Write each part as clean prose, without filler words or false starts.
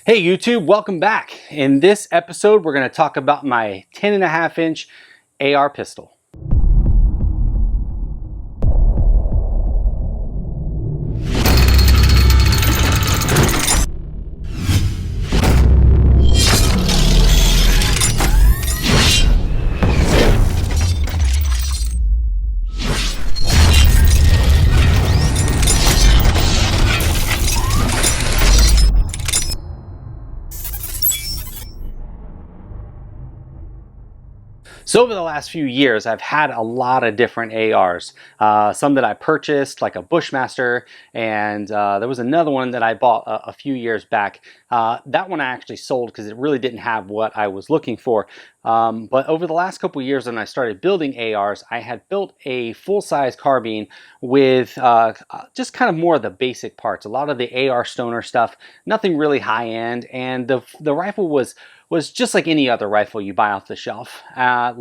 Hey YouTube, welcome back. In this episode, we're going to talk about my 10.5-inch AR pistol. So over the last few years, I've had a lot of different ARs. Some that I purchased, like a Bushmaster, and there was another one that I bought a few years back. That one I actually sold because it really didn't have what I was looking for. But over the last couple of years when I started building ARs, I had built a full-size carbine with just kind of more of the basic parts. A lot of the AR stoner stuff, nothing really high-end, and the rifle was just like any other rifle you buy off the shelf.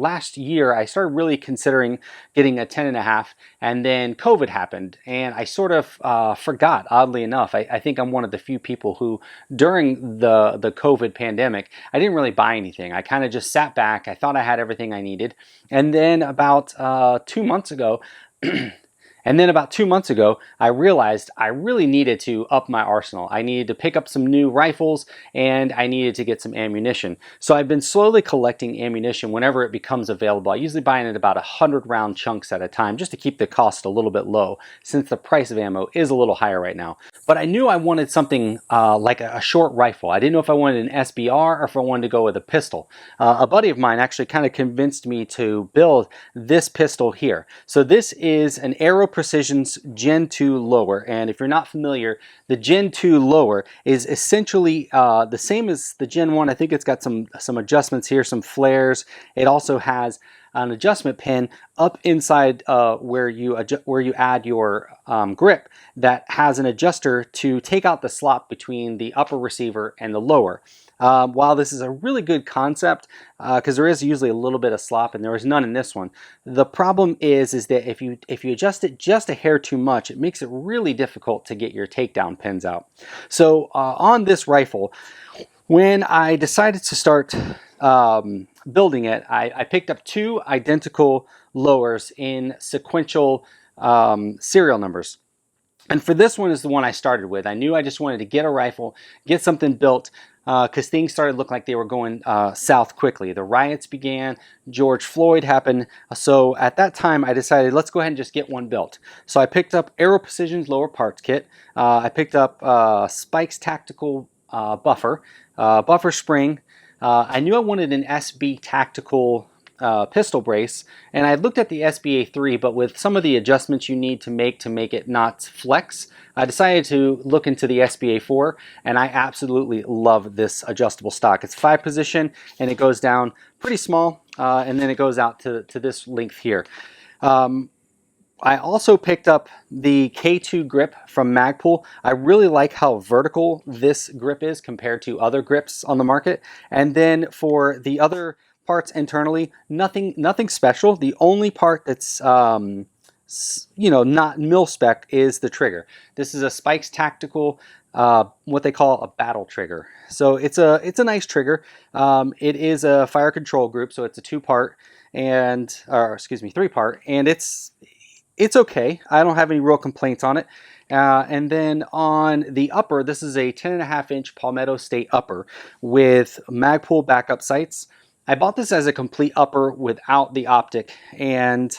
Last year, I started really considering getting a 10.5, and then COVID happened, and I sort of forgot, oddly enough. I think I'm one of the few people who, during the COVID pandemic, I didn't really buy anything. I kind of just sat back. I thought I had everything I needed. And then about 2 months ago, I realized I really needed to up my arsenal. I needed to pick up some new rifles and I needed to get some ammunition. So I've been slowly collecting ammunition whenever it becomes available. I usually buy it in about 100 round chunks at a time just to keep the cost a little bit low since the price of ammo is a little higher right now. But I knew I wanted something like a short rifle. I didn't know if I wanted an SBR or if I wanted to go with a pistol. A buddy of mine actually kind of convinced me to build this pistol here. So this is an Aero Precision's Gen 2 lower, and if you're not familiar, the Gen 2 lower is essentially the same as the Gen 1. I think it's got some adjustments here, some flares. It also has an adjustment pin up inside where you add your grip that has an adjuster to take out the slot between the upper receiver and the lower. While this is a really good concept, because there is usually a little bit of slop, and there is none in this one, the problem is that if you adjust it just a hair too much, it makes it really difficult to get your takedown pins out. So on this rifle, when I decided to start building it, I picked up two identical lowers in sequential serial numbers. And for this one is the one I started with. I knew I just wanted to get a rifle, get something built, because things started to look like they were going south quickly. The riots began, George Floyd happened, so at that time I decided let's go ahead and just get one built. So I picked up Aero Precision's lower parts kit, I picked up Spike's Tactical buffer spring. I knew I wanted an SB Tactical pistol brace, and I looked at the SBA4, but with some of the adjustments you need to make it not flex, I decided to look into the SBA4, and I absolutely love this adjustable stock. It's 5 position, and it goes down pretty small, and then it goes out to this length here. I also picked up the K2 grip from MagPul. I really like how vertical this grip is compared to other grips on the market. And then for the other parts internally, nothing special. The only part that's not mil spec is the trigger. This is a Spike's Tactical, what they call a battle trigger. So it's a nice trigger. It is a fire control group, so it's a 2-part and 3-part, and it's okay. I don't have any real complaints on it. And then on the upper, this is a 10.5-inch Palmetto State upper with MagPul backup sights. I bought this as a complete upper without the optic, and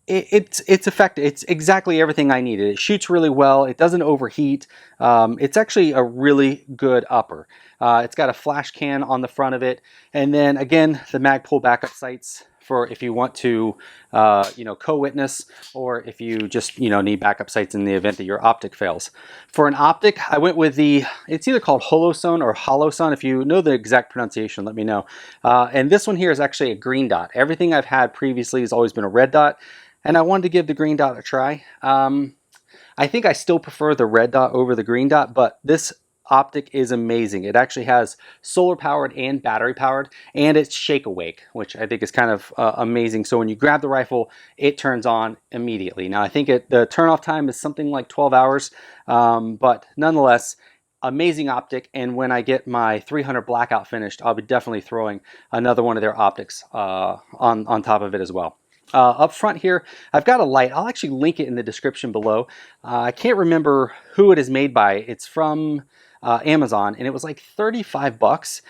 it's effective. It's exactly everything I needed. It shoots really well. It doesn't overheat. It's actually a really good upper. It's got a flash can on the front of it, and then again the MagPul backup sights for if you want to co-witness, or if you just need backup sights in the event that your optic fails. For an optic, I went with it's either called Holosun or Holosun. If you know the exact pronunciation, let me know. And this one here is actually a green dot. Everything I've had previously has always been a red dot, and I wanted to give the green dot a try. I think I still prefer the red dot over the green dot, but this optic is amazing. It actually has solar powered and battery powered, and it's shake awake, which I think is kind of amazing. So when you grab the rifle, it turns on immediately. Now I think the turn off time is something like 12 hours, but nonetheless, amazing optic, and when I get my 300 blackout finished, I'll be definitely throwing another one of their optics on top of it as well. Up front here, I've got a light. I'll actually link it in the description below. I can't remember who it is made by. It's from Amazon, and it was like 35 bucks.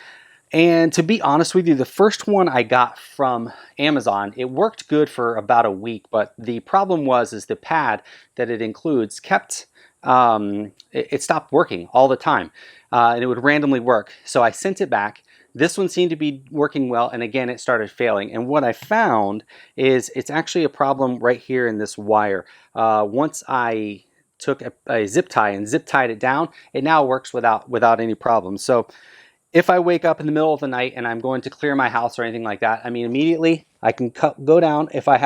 And to be honest with you, the first one I got from Amazon, it worked good for about a week, but the problem was the pad that it includes kept, it stopped working all the time, and it would randomly work. So I sent it back. This one seemed to be working well, and again, it started failing. And what I found is it's actually a problem right here in this wire. Once I took a zip tie and zip tied it down, it now works without any problems. So if I wake up in the middle of the night and I'm going to clear my house or anything like that, I mean, immediately I can go down. If I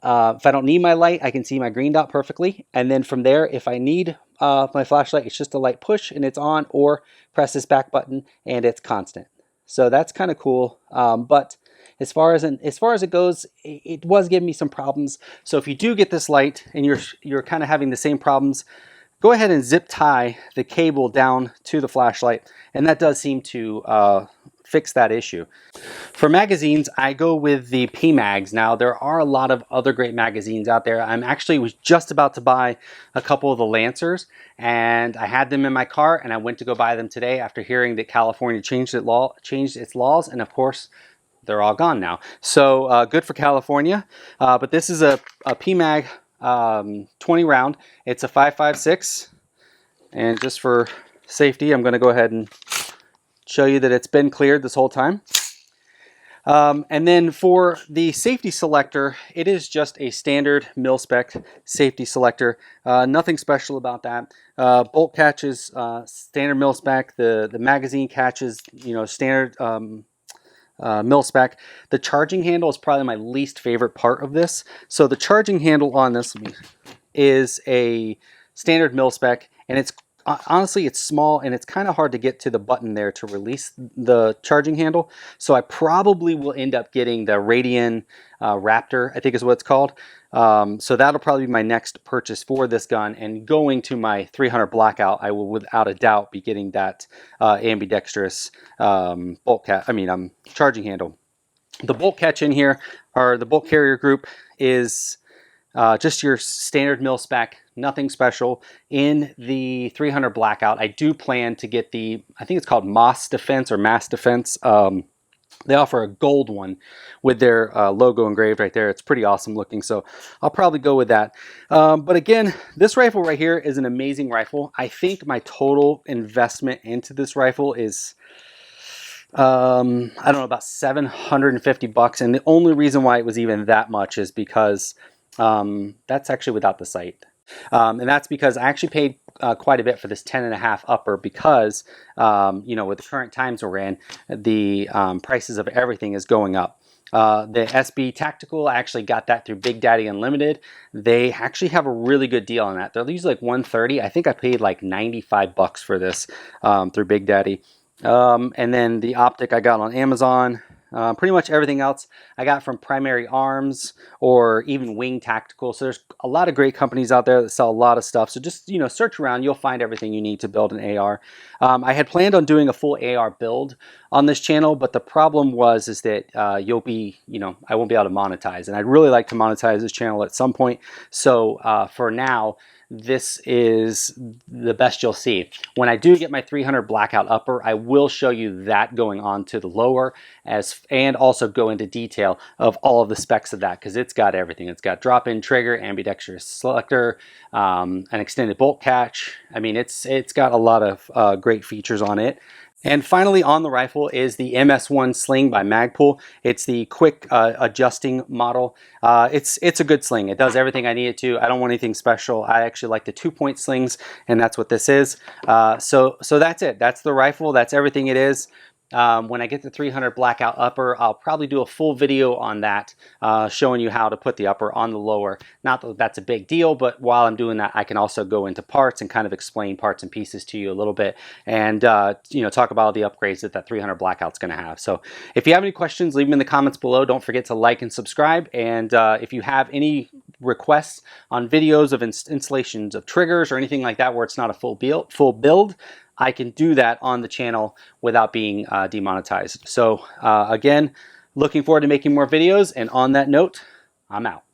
don't need my light, I can see my green dot perfectly. And then from there, if I need my flashlight, it's just a light push and it's on, or press this back button and it's constant. So that's kind of cool. But as far as it goes, it was giving me some problems. So if you do get this light and you're kind of having the same problems, go ahead and zip tie the cable down to the flashlight, and that does seem to fix that issue. For magazines, I go with the PMags. Now, there are a lot of other great magazines out there. Was just about to buy a couple of the Lancers, and I had them in my car, and I went to go buy them today after hearing that California changed its laws, and of course, they're all gone now. So good for California. But this is a PMag 20 round. It's a 5.56, and just for safety, I'm going to go ahead and show you that it's been cleared this whole time. And then for the safety selector, it is just a standard mil-spec safety selector. Nothing special about that. Bolt catches, standard mil-spec. The magazine catches, standard mil-spec. The charging handle is probably my least favorite part of this. So the charging handle on this is a standard mil-spec, and it's honestly, it's small and it's kind of hard to get to the button there to release the charging handle. So I probably will end up getting the Radian Raptor, I think is what it's called. So that'll probably be my next purchase for this gun. And going to my 300 blackout, I will without a doubt be getting that ambidextrous charging handle. The bolt catch in here, or the bolt carrier group, is just your standard mil-spec, nothing special. In the 300 blackout, I do plan to get I think it's called Mass Defense. They offer a gold one with their logo engraved right there. It's pretty awesome looking, so I'll probably go with that. But again, this rifle right here is an amazing rifle. I think my total investment into this rifle is, I don't know, about 750 bucks. And the only reason why it was even that much is because that's actually without the sight. And that's because I actually paid quite a bit for this 10.5 upper because, with the current times we're in, the prices of everything is going up. The SB Tactical, I actually got that through Big Daddy Unlimited. They actually have a really good deal on that. They're usually like 130. I think I paid like 95 bucks for this through Big Daddy. And then the optic I got on Amazon. Pretty much everything else I got from Primary Arms or even Wing Tactical. So there's a lot of great companies out there that sell a lot of stuff. So just, search around. You'll find everything you need to build an AR. I had planned on doing a full AR build on this channel, but the problem is that I won't be able to monetize. And I'd really like to monetize this channel at some point. So for now, this is the best you'll see. When I do get my 300 blackout upper, I will show you that going on to the lower, and also go into detail of all of the specs of that, because it's got everything. It's got drop-in trigger, ambidextrous selector, an extended bolt catch. I mean, it's got a lot of great features on it. And finally on the rifle is the MS1 sling by MagPul. It's the quick adjusting model. It's a good sling. It does everything I need it to. I don't want anything special. I actually like the 2-point slings, and that's what this is. So that's it. That's the rifle. That's everything it is. When I get the 300 blackout upper, I'll probably do a full video on that, showing you how to put the upper on the lower. Not that that's a big deal, but while I'm doing that, I can also go into parts and kind of explain parts and pieces to you a little bit, and talk about all the upgrades that 300 blackout's going to have. So if you have any questions, leave them in the comments below. Don't forget to like and subscribe, and if you have any requests on videos of installations of triggers or anything like that where it's not a full build, I can do that on the channel without being demonetized. So again, looking forward to making more videos, and on that note, I'm out.